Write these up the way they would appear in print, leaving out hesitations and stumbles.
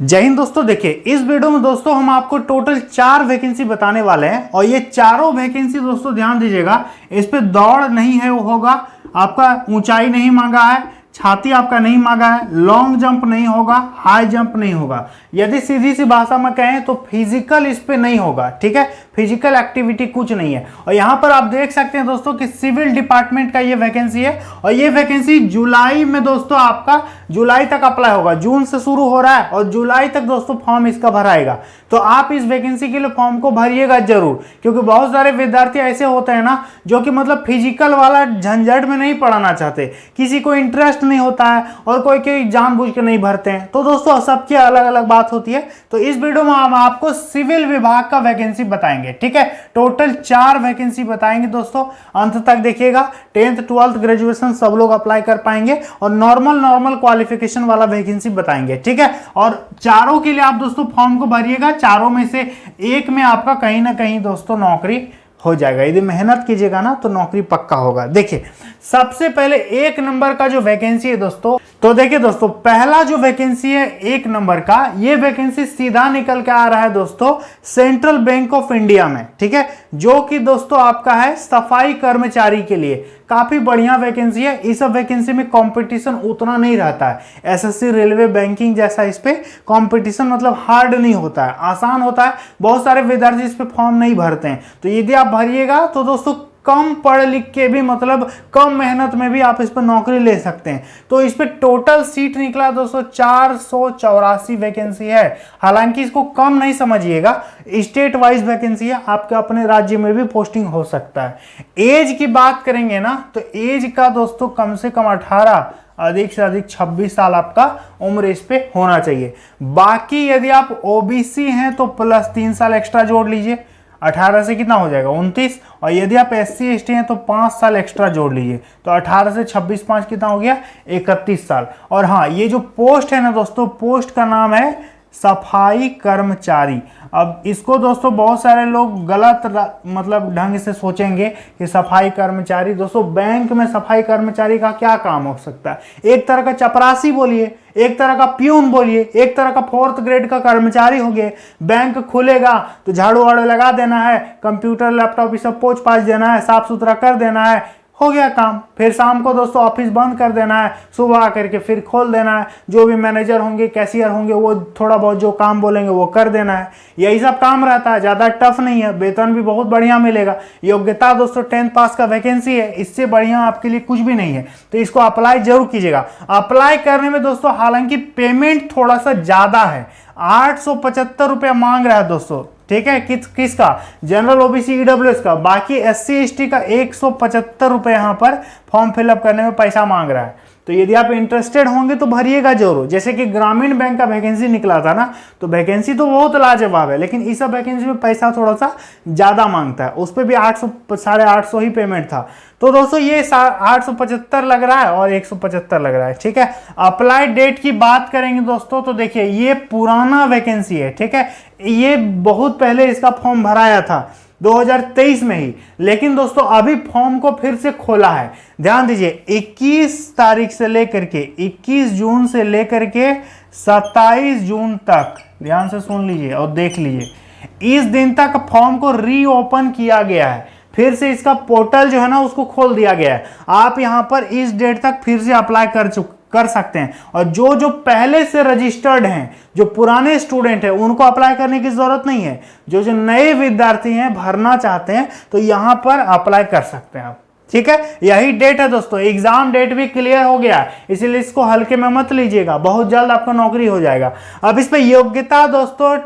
जय हिंद दोस्तों। देखिए इस वीडियो में दोस्तों हम आपको टोटल 4 वैकेंसी बताने वाले हैं और ये चारों वैकेंसी दोस्तों ध्यान दीजिएगा, इस पे दौड़ नहीं है वो होगा, आपका ऊंचाई नहीं मांगा है, छाती आपका नहीं मांगा है, लॉन्ग जंप नहीं होगा, हाई जंप नहीं होगा। यदि सीधी सी भाषा में कहें तो फिजिकल इस पे नहीं होगा, ठीक है, फिजिकल एक्टिविटी कुछ नहीं है। और यहां पर आप देख सकते हैं दोस्तों कि सिविल डिपार्टमेंट का ये वैकेंसी है और ये वैकेंसी जुलाई में दोस्तों आपका जुलाई तक अप्लाई होगा। जून से शुरू हो रहा है और जुलाई तक दोस्तों फॉर्म इसका भराएगा। तो आप इस वैकेंसी के लिए फॉर्म को भरिएगा जरूर, क्योंकि बहुत सारे विद्यार्थी ऐसे होते हैं ना जो कि मतलब फिजिकल वाला झंझट में नहीं पढ़ाना चाहते, किसी को इंटरेस्ट नहीं होता है और कोई जानबूझ के नहीं भरते हैं। तो दोस्तों सबकी अलग अलग बात होती है। तो इस वीडियो में हम आपको सिविल विभाग का वैकेंसी बताएंगे, ठीक है। टोटल 4 वैकेंसी बताएंगे दोस्तों, अंत तक देखिएगा। 10th 12th ग्रेजुएशन सब लोग अप्लाई कर पाएंगे और नॉर्मल क्वालिफिकेशन वाला वैकेंसी बताएंगे, ठीक है। और चारों के लिए आप दोस्तों फॉर्म को भरिएगा, चारों में से एक में आपका कहीं ना कहीं दोस्तों नौकरी हो जाएगा। यदि मेहनत कीजिएगा ना तो नौकरी पक्का होगा। देखिए सबसे पहले 1 नंबर का जो वैकेंसी है दोस्तों, तो देखिए दोस्तों पहला जो वैकेंसी है 1 नंबर का, ये वैकेंसी सीधा निकल के आ रहा है दोस्तों सेंट्रल बैंक ऑफ इंडिया में, ठीक है, जो कि दोस्तों आपका है सफाई कर्मचारी के लिए। काफी बढ़िया वैकेंसी है। इस वैकेंसी में कंपटीशन उतना नहीं रहता है, एसएससी रेलवे बैंकिंग जैसा इस पे कंपटीशन मतलब हार्ड नहीं होता है, आसान होता है। बहुत सारे विद्यार्थी इस पे फॉर्म नहीं भरते हैं। तो यदि आप भरिएगा तो दोस्तों कम पढ़ लिख के भी मतलब कम मेहनत में भी आप इस पर नौकरी ले सकते हैं। तो इस पे टोटल सीट निकला दोस्तों 484 वैकेंसी है। हालांकि इसको कम नहीं समझिएगा, स्टेट वाइज वैकेंसी है, आपके अपने राज्य में भी पोस्टिंग हो सकता है। एज की बात करेंगे ना तो एज का दोस्तों कम से कम 18, अधिक से अधिक 26 साल आपका उम्र इस पे होना चाहिए। बाकी यदि आप ओबीसी हैं तो प्लस 3 साल एक्स्ट्रा जोड़ लीजिए, 18 से कितना हो जाएगा 29। और यदि आप SC ST हैं तो 5 साल एक्स्ट्रा जोड़ लीजिए, तो 18 से 26 5 कितना हो गया 31 साल। और हाँ, ये जो पोस्ट है ना दोस्तों, पोस्ट का नाम है सफाई कर्मचारी। अब इसको दोस्तों बहुत सारे लोग गलत मतलब ढंग से सोचेंगे कि सफाई कर्मचारी, दोस्तों बैंक में सफाई कर्मचारी का क्या काम हो सकता है। एक तरह का चपरासी बोलिए, एक तरह का प्यून बोलिए, एक तरह का 4th ग्रेड का कर्मचारी हो गए। बैंक खुलेगा तो झाड़ू वाड़ू लगा देना है, कंप्यूटर लैपटॉप ये सब पोंछ पाछ देना है, साफ सुथरा कर देना है, हो गया काम। फिर शाम को दोस्तों ऑफिस बंद कर देना है, सुबह आकर के फिर खोल देना है। जो भी मैनेजर होंगे, कैशियर होंगे, वो थोड़ा बहुत जो काम बोलेंगे वो कर देना है। यही सब काम रहता है, ज़्यादा टफ नहीं है, वेतन भी बहुत बढ़िया मिलेगा। योग्यता दोस्तों 10th पास का वैकेंसी है, इससे बढ़िया आपके लिए कुछ भी नहीं है। तो इसको अप्लाई जरूर कीजिएगा। अप्लाई करने में दोस्तों हालांकि पेमेंट थोड़ा सा ज़्यादा है, 875 रुपये मांग रहा है दोस्तों, ठीक है। किसका? जनरल ओबीसी ईडब्ल्यूएस का। बाकी SC ST का 175 रुपये यहाँ पर फॉर्म फिलअप करने में पैसा मांग रहा है। तो यदि आप इंटरेस्टेड होंगे तो भरिएगा जरूर। जैसे कि ग्रामीण बैंक का वैकेंसी निकला था ना, तो वैकेंसी तो बहुत लाजवाब है, लेकिन इस सब वैकेंसी में पैसा थोड़ा सा ज़्यादा मांगता है। उस पर भी 800 850 ही पेमेंट था। तो दोस्तों ये 875 लग रहा है और 175 लग रहा है, ठीक है। अप्लाई डेट की बात करेंगे दोस्तों तो देखिए ये पुराना वैकेंसी है, ठीक है। ये बहुत पहले इसका फॉर्म भराया था 2023 में ही, लेकिन दोस्तों अभी फॉर्म को फिर से खोला है। ध्यान दीजिए 21 तारीख से लेकर के 21 जून से लेकर के 27 जून तक, ध्यान से सुन लीजिए और देख लीजिए, इस दिन तक फॉर्म को रीओपन किया गया है। फिर से इसका पोर्टल जो है ना उसको खोल दिया गया है। आप यहां पर इस डेट तक फिर से अप्लाई कर सकते हैं। और जो पहले से रजिस्टर्ड हैं, जो पुराने स्टूडेंट हैं, उनको अप्लाई करने की जरूरत नहीं है। जो नए विद्यार्थी हैं, भरना चाहते हैं, तो यहां पर अप्लाई कर सकते हैं आप, ठीक है। यही डेट है दोस्तों। एग्जाम डेट भी क्लियर हो गया, इसीलिए इसको हल्के में मत लीजिएगा, बहुत जल्द आपका नौकरी हो जाएगा। अब इस पे योग्यता दोस्तों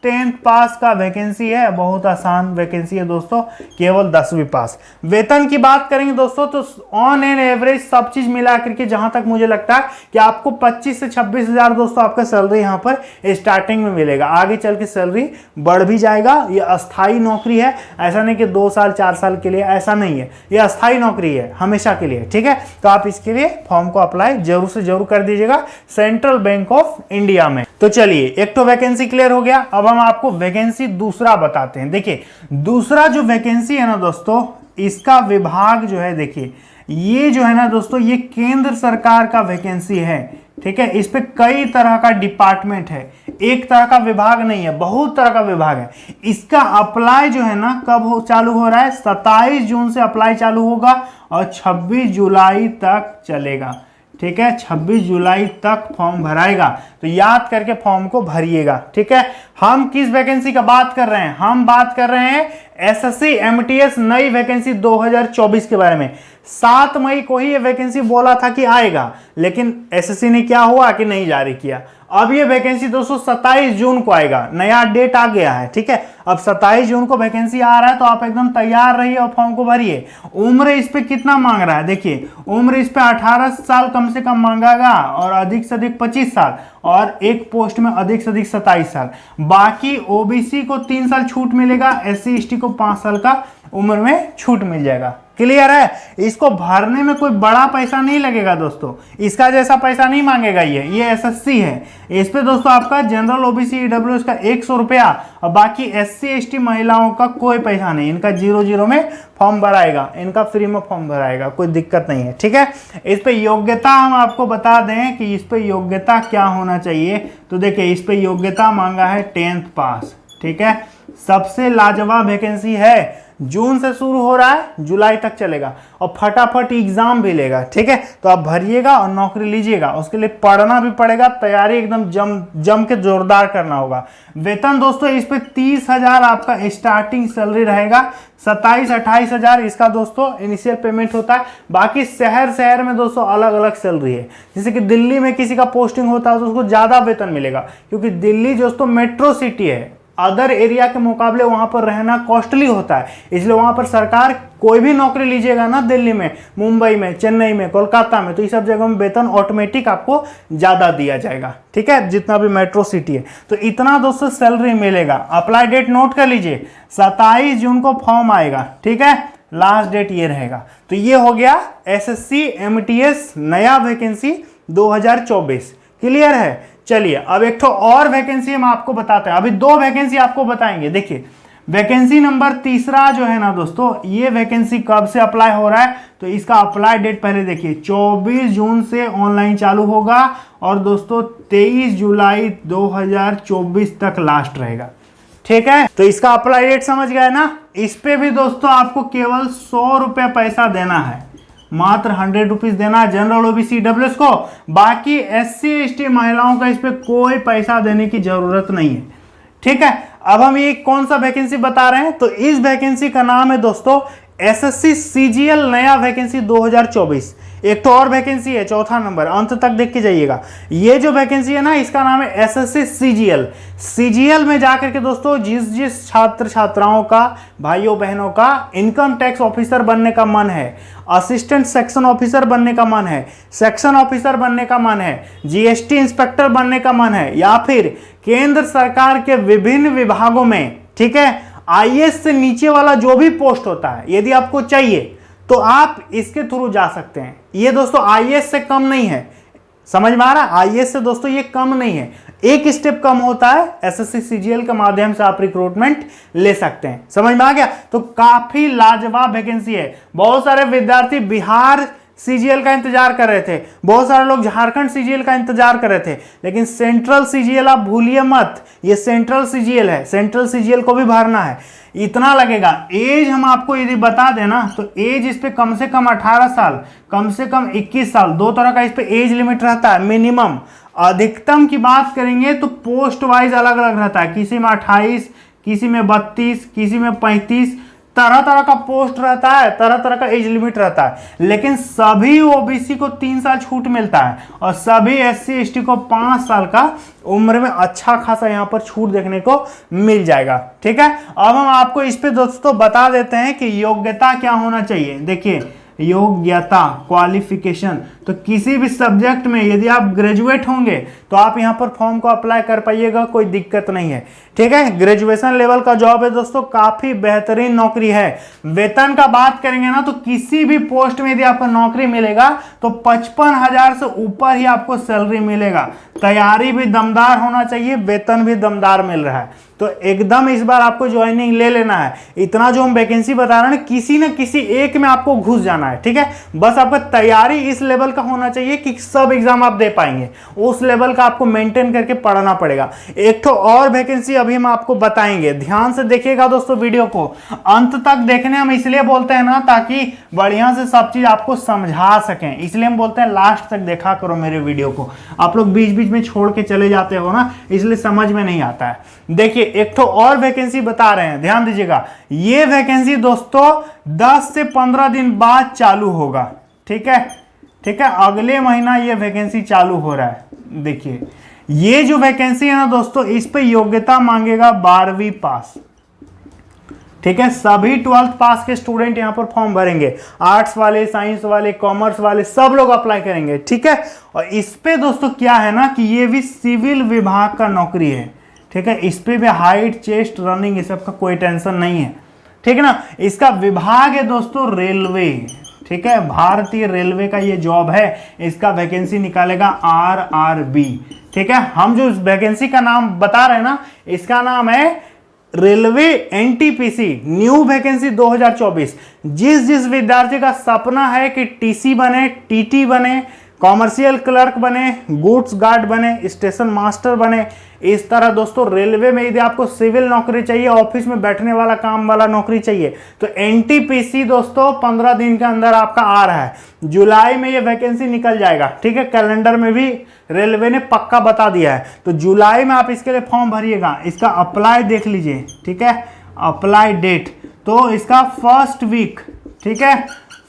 10th पास का वैकेंसी है, बहुत आसान वैकेंसी है दोस्तों, केवल 10वीं पास। वेतन की बात करेंगे दोस्तों तो ऑन एन एवरेज सब चीज मिला करके जहां तक मुझे लगता है कि आपको 25 से 26 हजार दोस्तों आपका सैलरी यहां पर स्टार्टिंग में मिलेगा। आगे चल के सैलरी बढ़ भी जाएगा। ये अस्थाई नौकरी है, ऐसा नहीं कि 2 साल 4 साल के लिए, ऐसा नहीं है। ये अस्थाई नौकरी है, हमेशा के लिए, ठीक है। तो आप इसके लिए फॉर्म को अप्लाई जरूर से जरूर कर दीजिएगा सेंट्रल बैंक ऑफ इंडिया में। तो चलिए एक तो वैकेंसी क्लियर हो गया। अब हम आपको वैकेंसी दूसरा बताते हैं। देखिए दूसरा जो वैकेंसी है ना दोस्तों, इसका विभाग जो है, देखिए ये जो है ना दोस्तों, ये केंद्र सरकार का वैकेंसी है। ठीक है। इस पे कई तरह का डिपार्टमेंट है, एक तरह का विभाग नहीं है, बहुत तरह का विभाग है। इसका अप्लाई जो है ना कब चालू हो रहा है, 27 जून से अप्लाई चालू होगा और 26 जुलाई तक चलेगा। ठीक है, 26 जुलाई तक फॉर्म भराएगा, तो याद करके फॉर्म को भरिएगा। ठीक है, हम किस वैकेंसी का बात कर रहे हैं, हम बात कर रहे हैं एसएससी एमटीएस नई वैकेंसी 2024 के बारे में। 7 मई को ही ये वैकेंसी बोला था कि आएगा, लेकिन एसएससी ने क्या हुआ कि नहीं जारी किया। अब ये वैकेंसी दोस्तों 27 जून को आएगा, नया डेट आ गया है। ठीक है, अब 27 जून को वैकेंसी आ रहा है, तो आप एकदम तैयार रहिए और फॉर्म को भरिए। उम्र इस पे कितना मांग रहा है, देखिए उम्र इस पे 18 साल कम से कम मांगेगा और अधिक से अधिक 25 साल, और एक पोस्ट में अधिक से अधिक 27 साल। बाकी ओबीसी को 3 साल छूट मिलेगा, एससी एसटी को 5 साल का उम्र में छूट मिल जाएगा। क्लियर है, इसको भरने में कोई बड़ा पैसा नहीं लगेगा दोस्तों, इसका जैसा पैसा नहीं मांगेगा ये एसएससी है। इस पे दोस्तों आपका जनरल ओबीसी ईडब्ल्यूएस का 100 रुपया और बाकी एससी एसटी महिलाओं का कोई पैसा नहीं, इनका 0-0 में फॉर्म भराएगा, इनका फ्री में फॉर्म भराएगा, कोई दिक्कत नहीं है। ठीक है, इस पे योग्यता हम आपको बता दें कि इस पे योग्यता क्या होना चाहिए। तो देखिए इस पे योग्यता मांगा है 10th पास। ठीक है, सबसे लाजवाब वैकेंसी है, जून से शुरू हो रहा है, जुलाई तक चलेगा और फटाफट एग्जाम भी लेगा। ठीक है, तो आप भरिएगा और नौकरी लीजिएगा, उसके लिए पढ़ना भी पड़ेगा, तैयारी एकदम जम के जोरदार करना होगा। वेतन दोस्तों इस पे 30,000 आपका स्टार्टिंग सैलरी रहेगा, 27-28 हजार इसका दोस्तों इनिशियल पेमेंट होता है। बाकी शहर में दोस्तों अलग अलग सैलरी है, जैसे कि दिल्ली में किसी का पोस्टिंग होता है तो उसको ज्यादा वेतन मिलेगा, क्योंकि दिल्ली दोस्तों मेट्रो सिटी है, अदर एरिया के मुकाबले वहां पर रहना कॉस्टली होता है, इसलिए वहां पर सरकार कोई भी नौकरी लीजिएगा ना, दिल्ली में, मुंबई में, चेन्नई में, कोलकाता में, तो इस सब जगह में वेतन ऑटोमेटिक आपको ज्यादा दिया जाएगा। ठीक है, जितना भी मेट्रो सिटी है, तो इतना दोस्तों सैलरी मिलेगा। अप्लाई डेट नोट कर लीजिए, 27 जून को फॉर्म आएगा। ठीक है, लास्ट डेट ये रहेगा। तो ये हो गया एसएससी एमटीएस नया वैकेंसी 2024। क्लियर है, चलिए अब एक और वैकेंसी हम आपको बताते हैं। अभी 2 वैकेंसी आपको बताएंगे। देखिए वैकेंसी नंबर 3 जो है ना दोस्तों, ये वैकेंसी कब से अप्लाई हो रहा है, तो इसका अप्लाई डेट पहले देखिए 24 जून से ऑनलाइन चालू होगा और दोस्तों 23 जुलाई 2024 तक लास्ट रहेगा। ठीक है, तो इसका अप्लाई डेट समझ गए ना। इस पे भी दोस्तों आपको केवल 100 रुपये पैसा देना है, मात्र 100 रुपीज देना है जनरल ओबीसी डब्ल्यूएस को। बाकी एससी एसटी महिलाओं का इस पे कोई पैसा देने की जरूरत नहीं है। ठीक है, अब हम ये कौन सा वैकेंसी बता रहे हैं, तो इस वैकेंसी का नाम है दोस्तों एसएससी सीजीएल नया वैकेंसी 2024। एक तो और वैकेंसी है 4था नंबर, अंत तक देख के जाइएगा। ये जो वैकेंसी है ना, इसका नाम है एसएससी सीजीएल। सीजीएल में जाकर के दोस्तों जिस छात्र छात्राओं का, भाइयों बहनों का इनकम टैक्स ऑफिसर बनने का मन है, असिस्टेंट सेक्शन ऑफिसर बनने का मन है, सेक्शन ऑफिसर बनने का मन है, जीएसटी इंस्पेक्टर बनने का मन है, या फिर केंद्र सरकार के विभिन्न विभागों में, ठीक है, आईएएस से नीचे वाला जो भी पोस्ट होता है, यदि आपको चाहिए तो आप इसके थ्रू जा सकते हैं। ये दोस्तों आईएएस से कम नहीं है, समझ में आ रहा है, आईएएस से दोस्तों ये कम नहीं है, एक स्टेप कम होता है। एसएससी सीजीएल के माध्यम से आप रिक्रूटमेंट ले सकते हैं। समझ में आ गया, तो काफी लाजवाब वैकेंसी है। बहुत सारे विद्यार्थी बिहार सीजीएल का इंतजार कर रहे थे, बहुत सारे लोग झारखंड सीजीएल का इंतजार कर रहे थे, लेकिन सेंट्रल सीजीएल आप भूलिए मत, ये सेंट्रल सीजीएल है, सेंट्रल सीजीएल को भी भरना है। इतना लगेगा। एज हम आपको यदि बता देना तो एज इस पे कम से कम 18 साल, कम से कम 21 साल, 2 तरह का इस पे एज लिमिट रहता है मिनिमम। अधिकतम की बात करेंगे तो पोस्ट वाइज अलग अलग रहता है, किसी में 28, किसी में 32, किसी में 35, तरह तरह का पोस्ट रहता है, तरह तरह का एज लिमिट रहता है। लेकिन सभी ओबीसी को 3 साल छूट मिलता है और सभी एससी एसटी को 5 साल का उम्र में अच्छा खासा यहाँ पर छूट देखने को मिल जाएगा। ठीक है, अब हम आपको इस पे दोस्तों बता देते हैं कि योग्यता क्या होना चाहिए। देखिए योग्यता, क्वालिफिकेशन, तो किसी भी सब्जेक्ट में यदि आप ग्रेजुएट होंगे तो आप यहाँ पर फॉर्म को अप्लाई कर पाइएगा, कोई दिक्कत नहीं है। ठीक है, ग्रेजुएशन लेवल का जॉब है दोस्तों, काफी बेहतरीन नौकरी है। वेतन का बात करेंगे ना तो किसी भी पोस्ट में यदि आपको नौकरी मिलेगा तो 55,000 से ऊपर ही आपको सैलरी मिलेगा। तैयारी भी दमदार होना चाहिए, वेतन भी दमदार मिल रहा है, तो एकदम इस बार आपको ज्वाइनिंग ले लेना है। इतना जो हम वैकेंसी बता रहे हैं, किसी न किसी एक में आपको घुस जाना है। ठीक है, बस आपका तैयारी इस लेवल का होना चाहिए कि सब एग्जाम आप दे पाएंगे, उस लेवल का आपको मेंटेन करके पढ़ना पड़ेगा। एक तो और वैकेंसी अभी हम आपको बताएंगे, ध्यान से देखिएगा दोस्तों, वीडियो को अंत तक देखने हम इसलिए बोलते हैं ना, ताकि बढ़िया से सब चीज आपको समझा सकें, इसलिए हम बोलते हैं लास्ट तक देखा करो मेरे वीडियो को। आप लोग बीच बीच में छोड़ के चले जाते हो ना, इसलिए समझ में नहीं आता है। देखिए एक तो और वैकेंसी बता रहे हैं, ध्यान दीजिएगा। ये वैकेंसी दोस्तों 10 से 15 दिन बाद चालू होगा, ठीक है, ठीक है, अगले महीना ये वैकेंसी चालू हो रहा है। देखिए ये जो वैकेंसी है ना दोस्तों, इस पे योग्यता मांगेगा 12वीं पास, ठीक है। सभी 12th पास के स्टूडेंट यहां पर फॉर्म भरेंगे, आर्ट्स वाले, साइंस वाले, कॉमर्स वाले, सब लोग अप्लाई करेंगे, ठीक है। और इस पे दोस्तों क्या है ना कि ये भी सिविल विभाग का नौकरी है, ठीक है। इस पे भी हाइट, चेस्ट, रनिंग, ये सब का कोई टेंशन नहीं है, ठीक है ना। इसका विभाग है दोस्तों रेलवे, ठीक है, भारतीय रेलवे का ये जॉब है। इसका वैकेंसी निकालेगा RRB, ठीक है। हम जो वैकेंसी का नाम बता रहे हैं ना, इसका नाम है रेलवे NTPC न्यू वैकेंसी 2024। जिस विद्यार्थी का सपना है कि TC बने, TT बने, कॉमर्शियल क्लर्क बने, गुड्स गार्ड बने, स्टेशन मास्टर बने, इस तरह दोस्तों रेलवे में यदि आपको सिविल नौकरी चाहिए, ऑफिस में बैठने वाला काम वाला नौकरी चाहिए, तो NTPC दोस्तों 15 दिन के अंदर आपका आ रहा है। जुलाई में ये वैकेंसी निकल जाएगा, ठीक है। कैलेंडर में भी रेलवे ने पक्का बता दिया है, तो जुलाई में आप इसके लिए फॉर्म भरिएगा। इसका अप्लाई देख लीजिए, ठीक है, अप्लाई डेट तो इसका फर्स्ट वीक, ठीक है,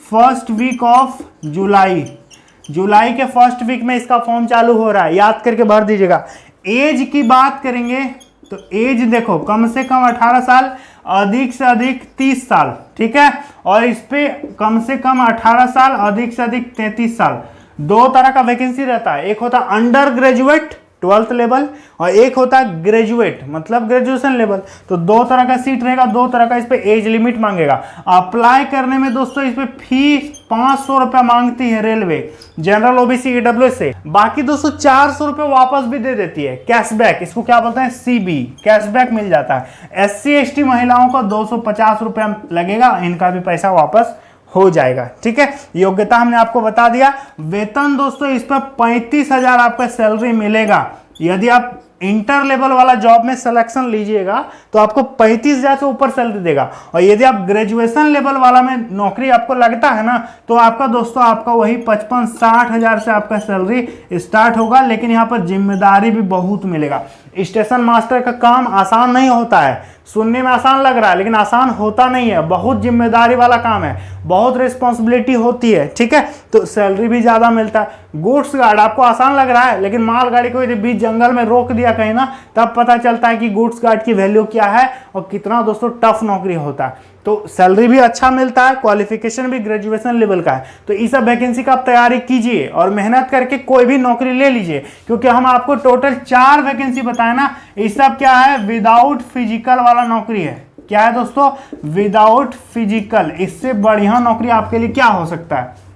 फर्स्ट वीक ऑफ जुलाई के फर्स्ट वीक में इसका फॉर्म चालू हो रहा है, याद करके भर दीजिएगा। एज की बात करेंगे तो एज देखो, कम से कम 18 साल, अधिक से अधिक 30 साल, ठीक है। और इस पे कम से कम 18 साल, अधिक से अधिक 33 साल। दो तरह का वैकेंसी रहता है, एक होता है अंडर ग्रेजुएट 12th लेवल, और एक होता है ग्रेजुएट मतलब ग्रेजुएशन लेवल। तो दो तरह का सीट रहेगा, दो तरह का इस पे एज लिमिट मांगेगा। अप्लाई करने में दोस्तों इस पे फीस 500 रुपया मांगती है रेलवे, जनरल OBC EWS से। बाकी दोस्तों 400 रुपये वापस भी दे देती है, कैशबैक, इसको क्या बोलते हैं CB, कैशबैक मिल जाता है। SC ST महिलाओं को 250 रुपया लगेगा, इनका भी पैसा वापस हो जाएगा, ठीक है। योग्यता हमने आपको बता दिया। वेतन दोस्तों इस पर 35,000 आपका सैलरी मिलेगा। यदि आप इंटर लेवल वाला जॉब में सिलेक्शन लीजिएगा तो आपको 35,000 से ऊपर सैलरी देगा, और यदि आप ग्रेजुएशन लेवल वाला में नौकरी आपको लगता है ना, तो आपका दोस्तों आपका वही 55-60 हजार से आपका सैलरी स्टार्ट होगा। लेकिन यहाँ पर जिम्मेदारी भी बहुत मिलेगा। स्टेशन मास्टर का काम आसान नहीं होता है, सुनने में आसान लग रहा है लेकिन आसान होता नहीं है, बहुत जिम्मेदारी वाला काम है, बहुत रिस्पॉन्सिबिलिटी होती है, ठीक है। तो सैलरी भी ज़्यादा मिलता है। गुड्स गार्ड आपको आसान लग रहा है, लेकिन मालगाड़ी को यदि बीच जंगल में रोक दिया कहीं ना, तब पता चलता है कि गुड्स गार्ड की वैल्यू क्या है और कितना दोस्तों टफ नौकरी होता है। तो सैलरी भी अच्छा मिलता है, क्वालिफिकेशन भी ग्रेजुएशन लेवल का है। तो इस सब वैकेंसी का आप तैयारी कीजिए और मेहनत करके कोई भी नौकरी ले लीजिए, क्योंकि हम आपको टोटल 4 वैकेंसी बताए ना। इस सब क्या है, विदाउट फिजिकल वाला नौकरी है। क्या है दोस्तों, विदाउट फिजिकल। इससे बढ़िया नौकरी आपके लिए क्या हो सकता है,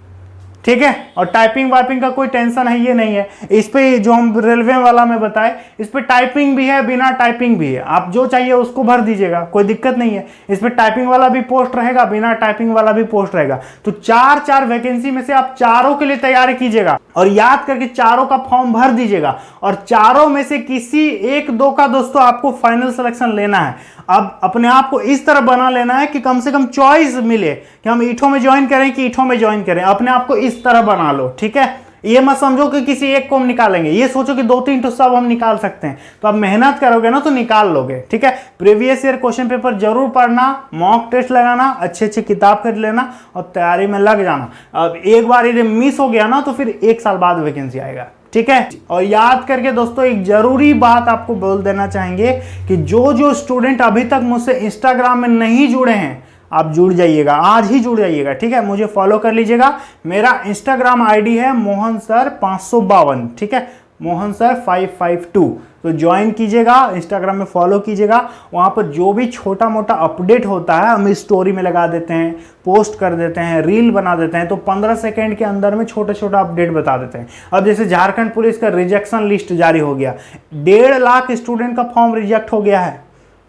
ठीक है। और टाइपिंग वाइपिंग का कोई टेंशन है ये नहीं है। इस पे जो हम रेलवे वाला में बताए, इस पे टाइपिंग भी है, बिना टाइपिंग भी है। आप जो चाहिए उसको भर दीजिएगा, कोई दिक्कत नहीं है। इस पे टाइपिंग वाला भी पोस्ट रहेगा, बिना टाइपिंग वाला भी पोस्ट रहेगा। तो 4 वैकेंसी में से आप चारों के लिए तैयारी कीजिएगा और याद करके चारों का फॉर्म भर दीजिएगा। और चारों में से किसी 1-2 का दोस्तों आपको फाइनल सिलेक्शन लेना है। अब अपने आप को इस तरह बना लेना है कि कम से कम चॉइस मिले कि हम ईठों में ज्वाइन करें कि ईठों में ज्वाइन करें। अपने आप को इस तरह बना लो, ठीक है। ये मत समझो कि किसी एक को हम निकालेंगे, ये सोचो कि 2-3 तो सब हम निकाल सकते हैं। तो अब मेहनत करोगे ना तो निकाल लोगे, ठीक है। प्रीवियस ईयर क्वेश्चन पेपर जरूर पढ़ना, मॉक टेस्ट लगाना, अच्छे किताब खरीद लेना और तैयारी में लग जाना। अब एक बार यदि मिस हो गया ना तो फिर 1 साल बाद वैकेंसी आएगा, ठीक है। और याद करके दोस्तों एक जरूरी बात आपको बोल देना चाहेंगे कि जो स्टूडेंट अभी तक मुझसे इंस्टाग्राम में नहीं जुड़े हैं, आप जुड़ जाइएगा, आज ही जुड़ जाइएगा, ठीक है। मुझे फॉलो कर लीजिएगा। मेरा इंस्टाग्राम आईडी है मोहन सर 552, ठीक है, मोहन सर 552। तो ज्वाइन कीजिएगा, इंस्टाग्राम में फॉलो कीजिएगा। वहाँ पर जो भी छोटा मोटा अपडेट होता है हम स्टोरी में लगा देते हैं, पोस्ट कर देते हैं, रील बना देते हैं। तो 15 सेकेंड के अंदर में छोटा अपडेट बता देते हैं। अब जैसे झारखंड पुलिस का रिजेक्शन लिस्ट जारी हो गया, 1.5 लाख स्टूडेंट का फॉर्म रिजेक्ट हो गया है।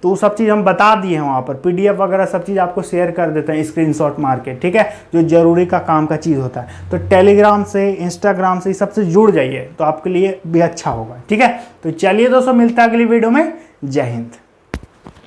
तो वो सब चीज़ हम बता दिए हैं वहाँ पर, PDF वगैरह सब चीज़ आपको शेयर कर देते हैं स्क्रीनशॉट मार के, ठीक है, जो जरूरी का काम का चीज़ होता है। तो टेलीग्राम से, इंस्टाग्राम से, सबसे जुड़ जाइए तो आपके लिए भी अच्छा होगा, ठीक है। तो चलिए दोस्तों, मिलता है अगली वीडियो में। जय हिंद।